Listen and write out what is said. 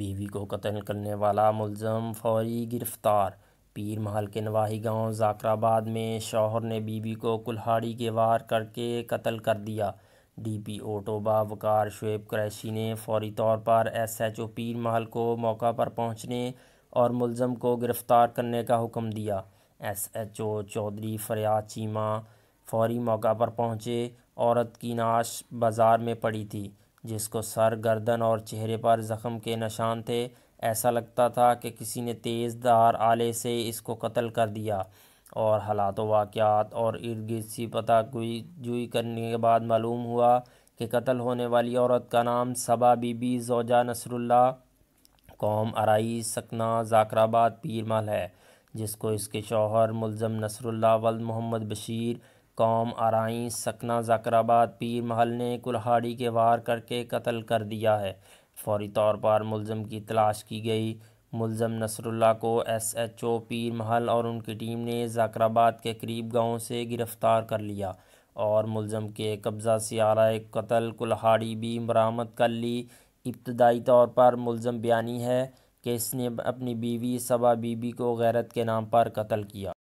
بیوی کو قتل کرنے والا ملزم فوری گرفتار۔ پیر محل کے نواحی گاؤں ذاکر آباد میں شوہر نے بیوی کو کلہاڑی کے وار کر کے قتل کر دیا۔ ڈی پی او ٹوبہ وقار شعیب قریشی نے فوری طور پر ایس ایچ او پیر محل کو موقع پر پہنچنے اور ملزم کو گرفتار کرنے کا حکم دیا۔ ایس ایچ او چودھری فریاد چیمہ فوری موقع پر پہنچے۔ عورت کی نعش بازار میں پڑی تھی، جس کو سر، گردن اور چہرے پر زخم کے نشان تھے۔ ایسا لگتا تھا کہ کسی نے تیز دھار آلے سے اس کو قتل کر دیا، اور حالات و واقعات اور ارد گرد سے پتہ جوئی کرنے کے بعد معلوم ہوا کہ قتل ہونے والی عورت کا نام صبا بی بی زوجہ نصر اللہ قوم ارائی سکنہ ذاکر آباد پیر محل ہے، جس کو اس کے شوہر ملزم نصر اللہ ولد محمد بشیر قوم ارائی سکنہ ذاکر آباد پیر محل نے کلہاڑی کے وار کر کے قتل کر دیا ہے۔ فوری طور پر ملزم کی تلاش کی گئی۔ ملزم نصر اللہ کو ایس ایچ او پیر محل اور ان کی ٹیم نے ذاکر آباد کے قریب گاؤں سے گرفتار کر لیا اور ملزم کے قبضہ سے آلۂ قتل کلہاڑی بھی برآمد کر لی۔ ابتدائی طور پر ملزم بیانی ہے کہ اس نے اپنی بیوی صبا بی بی کو غیرت کے نام پر قتل کیا۔